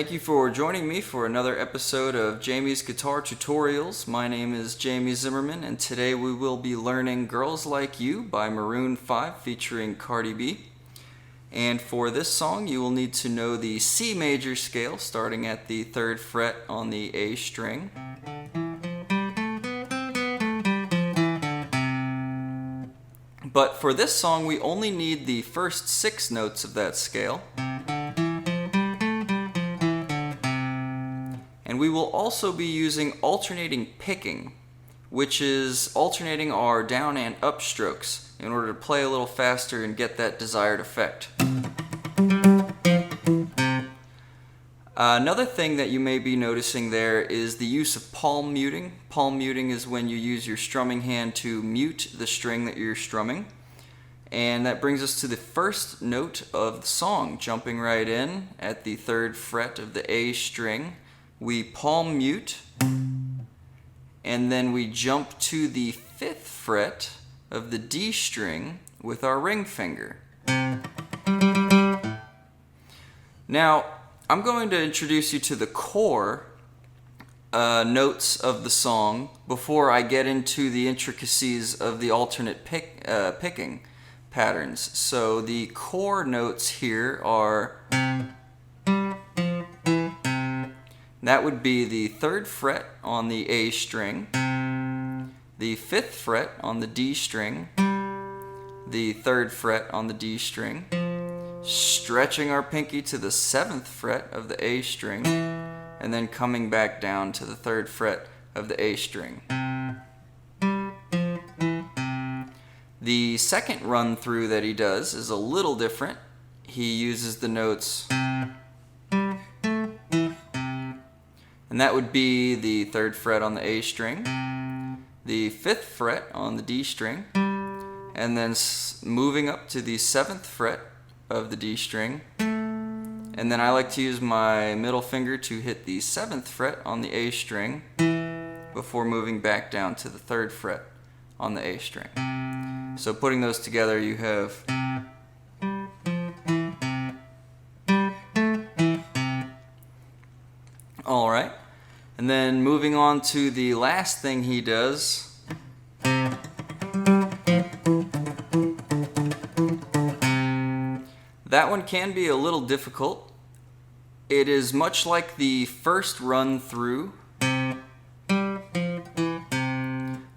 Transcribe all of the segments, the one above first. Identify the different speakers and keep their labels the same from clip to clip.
Speaker 1: Thank you for joining me for another episode of Jamie's Guitar Tutorials. My name is Jamie Zimmerman, and today we will be learning Girls Like You by Maroon 5 featuring Cardi B. And for this song, you will need to know the C major scale, starting at the 3rd fret on the A string. But for this song, we only need the first 6 notes of that scale. And we will also be using alternating picking, which is alternating our down and up strokes in order to play a little faster and get that desired effect. Another thing that you may be noticing there is the use of palm muting. Palm muting is when you use your strumming hand to mute the string that you're strumming. And that brings us to the first note of the song, jumping right in at the 3rd fret of the A string. We palm mute, and then we jump to the 5th fret of the D string with our ring finger. Now, I'm going to introduce you to the core notes of the song before I get into the intricacies of the alternate picking patterns. So the core notes here are... That would be the 3rd fret on the A string, the 5th fret on the D string, the 3rd fret on the D string, stretching our pinky to the 7th fret of the A string, and then coming back down to the 3rd fret of the A string. The second run through that he does is a little different. He uses the notes... And that would be the 3rd fret on the A string, the 5th fret on the D string, and then moving up to the 7th fret of the D string. And then I like to use my middle finger to hit the 7th fret on the A string before moving back down to the 3rd fret on the A string. So putting those together, you have... All right, and then moving on to the last thing he does. That one can be a little difficult. It is much like the first run through,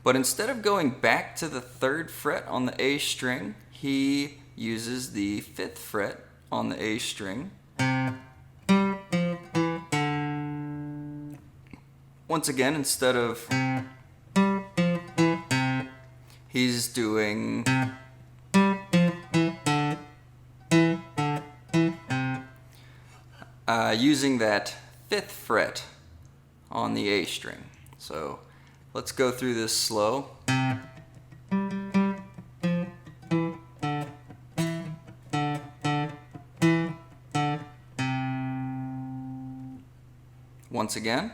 Speaker 1: but instead of going back to the 3rd fret on the A string, he uses the 5th fret on the A string. Once again, instead of... he's doing... using that 5th fret on the A string. So let's go through this slow. Once again.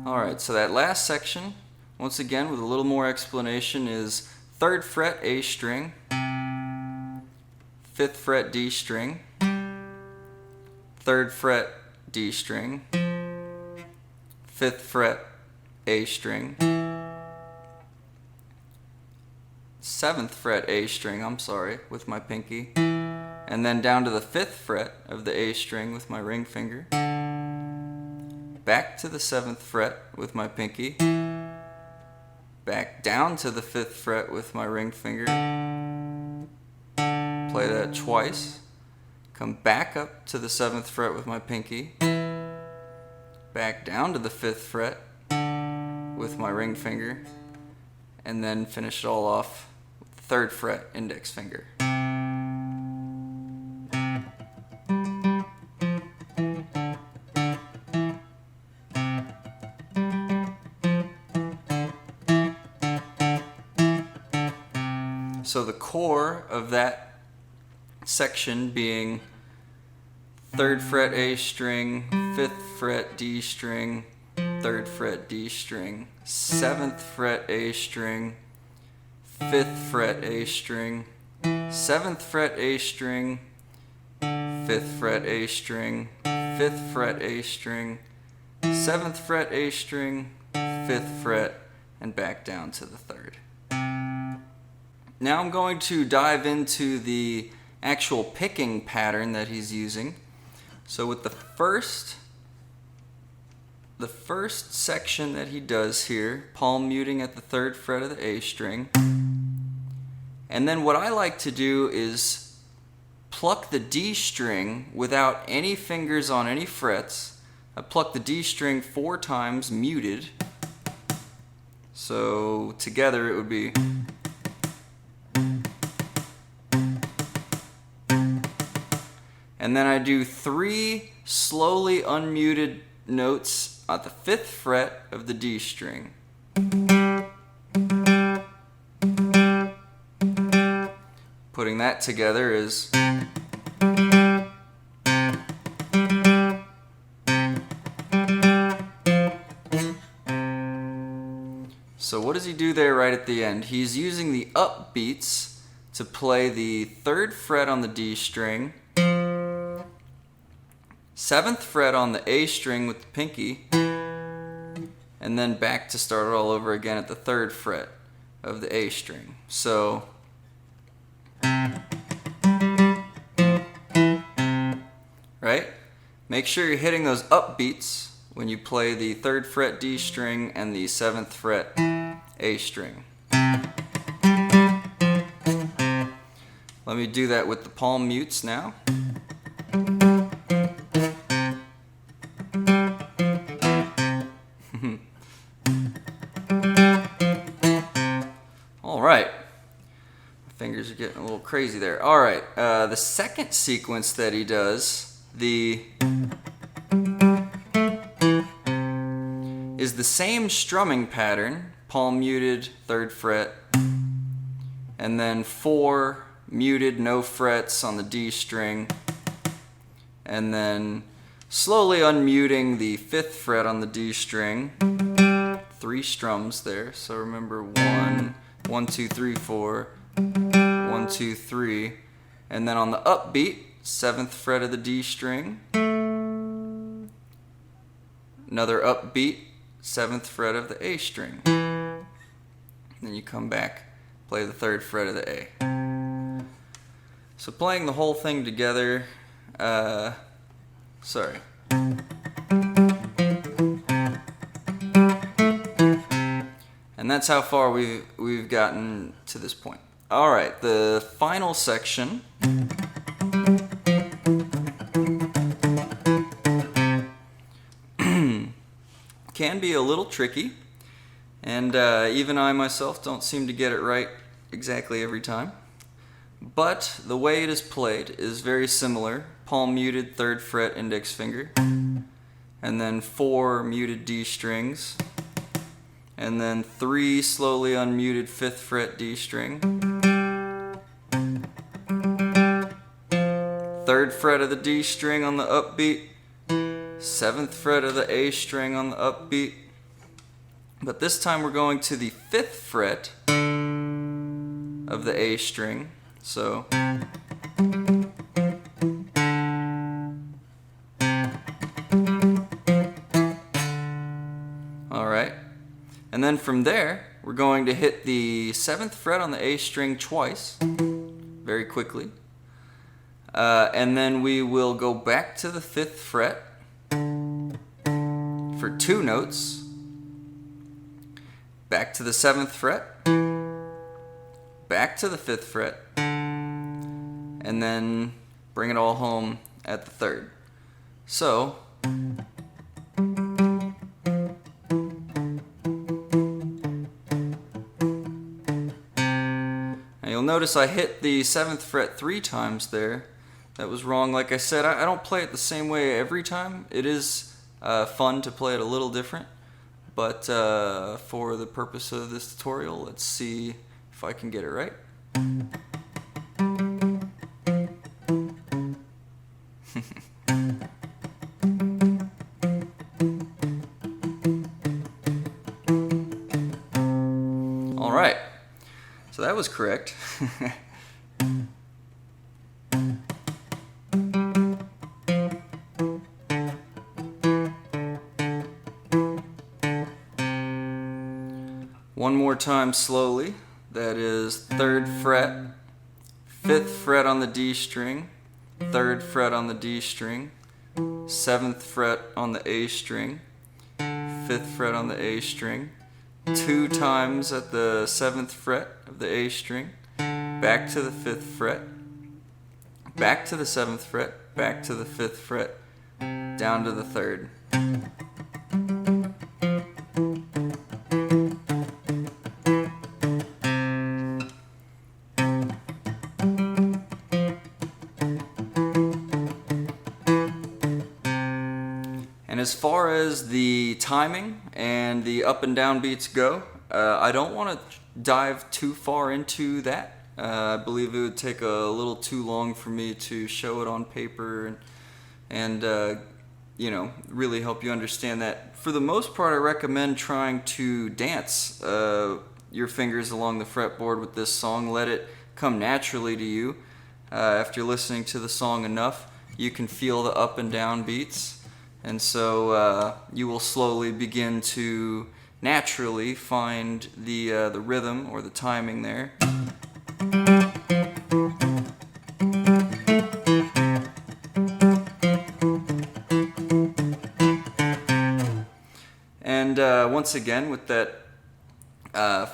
Speaker 1: Alright, so that last section, once again with a little more explanation, is 3rd fret A string, 5th fret D string, 3rd fret D string, 5th fret A string, 7th fret A string, with my pinky, and then down to the 5th fret of the A string with my ring finger, back to the 7th fret with my pinky, back down to the 5th fret with my ring finger, play that twice, come back up to the 7th fret with my pinky, back down to the 5th fret with my ring finger, and then finish it all off with the 3rd fret index finger. So the core of that section being 3rd fret A string, 5th fret D string, 3rd fret D string, 7th fret A string, 5th fret A string, 7th fret A string, 5th fret A string, 5th fret A string, 7th fret A string, 5th fret, and back down to the 3rd. Now I'm going to dive into the actual picking pattern that he's using. So with the first section that he does here, palm muting at the 3rd fret of the A string. And then what I like to do is pluck the D string without any fingers on any frets. I pluck the D string 4 times muted. So together it would be. And then I do 3 slowly unmuted notes at the 5th fret of the D string. Putting that together is. So what does he do there right at the end? He's using the upbeats to play the 3rd fret on the D string, 7th fret on the A string with the pinky, and then back to start it all over again at the 3rd fret of the A string. So right? Make sure you're hitting those upbeats when you play the 3rd fret D string and the 7th fret A string. Let me do that with the palm mutes now. All right. My fingers are getting a little crazy there. All right. The second sequence that he does, is the same strumming pattern, palm muted, 3rd fret, and then 4 muted, no frets on the D string, and then slowly unmuting the 5th fret on the D string. 3 strums there, so remember 1, 1, 2, 3, 4, 1, 2, 3, and then on the upbeat, 7th fret of the D string, another upbeat, 7th fret of the A string. Then you come back, play the 3rd fret of the A. So playing the whole thing together, sorry. And that's how far we've gotten to this point. All right, the final section can be a little tricky, and even I myself don't seem to get it right exactly every time. But the way it is played is very similar. Palm muted, 3rd fret, index finger, and then 4 muted D strings, and then 3 slowly unmuted 5th fret D string, 3rd fret of the D string on the upbeat, 7th fret of the A string on the upbeat, but this time we're going to the 5th fret of the A string, so alright, and then from there we're going to hit the 7th fret on the A string twice, very quickly, and then we will go back to the 5th fret for 2 notes, back to the 7th fret, back to the 5th fret, and then bring it all home at the 3rd. So now you'll notice I hit the 7th fret 3 times there. That was wrong. Like I said, I don't play it the same way every time. It is fun to play it a little different, but for the purpose of this tutorial, let's see if I can get it right. All right, so that was correct. One more time slowly. That is 3rd fret, 5th fret on the D string, 3rd fret on the D string, 7th fret on the A string, 5th fret on the A string, 2 times at the 7th fret of the A string, back to the 5th fret, back to the 7th fret, back to the 5th fret, down to the 3rd. And as far as the timing and the up and down beats go, I don't want to dive too far into that. I believe it would take a little too long for me to show it on paper and you know, really help you understand that. For the most part, I recommend trying to dance your fingers along the fretboard with this song. Let it come naturally to you. After listening to the song enough, you can feel the up and down beats. And so you will slowly begin to naturally find the rhythm or the timing there. And once again, with that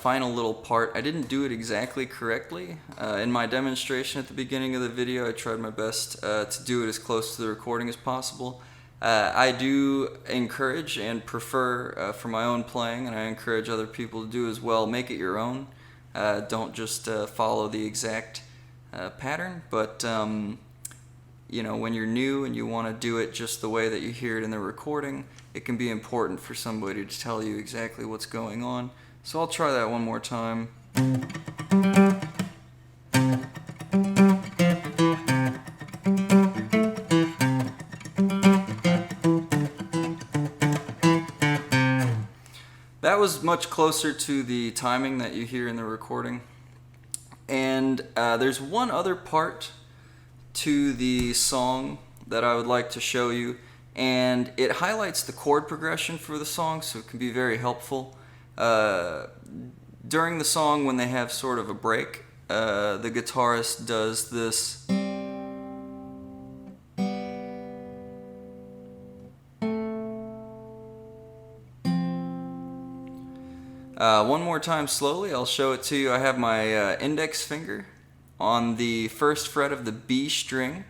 Speaker 1: final little part, I didn't do it exactly correctly. In my demonstration at the beginning of the video, I tried my best to do it as close to the recording as possible. I do encourage and prefer for my own playing, and I encourage other people to do as well. Make it your own. Don't just follow the exact pattern, but you know, when you're new and you want to do it just the way that you hear it in the recording, it can be important for somebody to tell you exactly what's going on. So I'll try that one more time. That was much closer to the timing that you hear in the recording. And there's one other part to the song that I would like to show you, and it highlights the chord progression for the song, so it can be very helpful. During the song, when they have sort of a break, the guitarist does this. One more time slowly, I'll show it to you. I have my index finger on the 1st fret of the B string,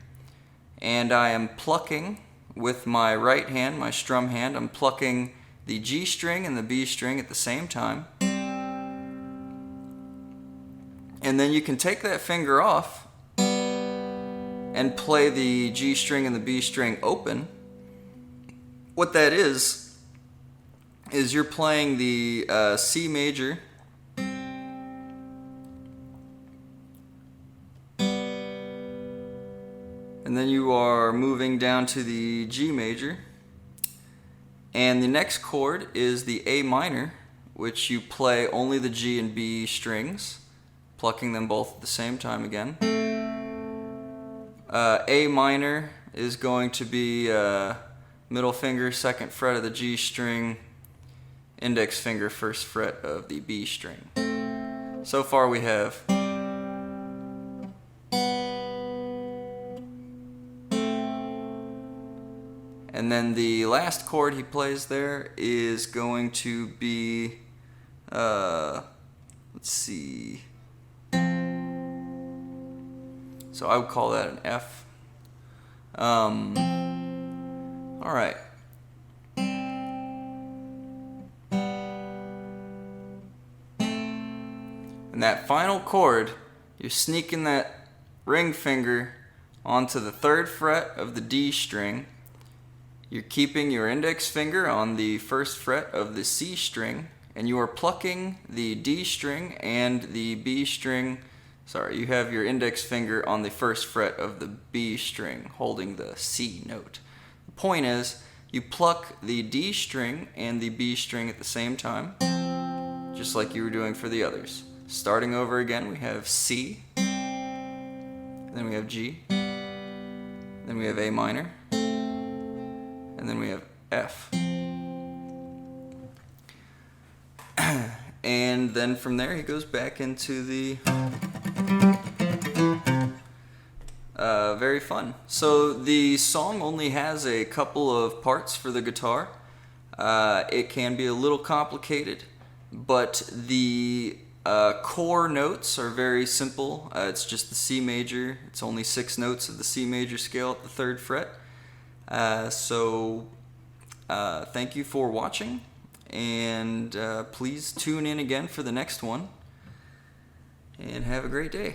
Speaker 1: and I am plucking with my right hand, my strum hand, I'm plucking the G string and the B string at the same time. And then you can take that finger off and play the G string and the B string open. What that is you're playing the C major, and then you are moving down to the G major, and the next chord is the A minor, which you play only the G and B strings, plucking them both at the same time again. A minor is going to be middle finger, 2nd fret of the G string, index finger, 1st fret of the B string. So far we have and then the last chord he plays there is going to be let's see, so I would call that an F. Alright. And that final chord, you're sneaking that ring finger onto the 3rd fret of the D string. You're keeping your index finger on the 1st fret of the C string, and you are plucking the D string and the B string. Sorry, you have your index finger on the 1st fret of the B string, holding the C note. The point is, you pluck the D string and the B string at the same time, just like you were doing for the others. Starting over again, we have C, then we have G, then we have A minor, and then we have F. And then from there he goes back into the very fun. So the song only has a couple of parts for the guitar. It can be a little complicated, but the core notes are very simple. It's just the C major. It's only 6 notes of the C major scale at the 3rd fret. Thank you for watching, and please tune in again for the next one, and have a great day.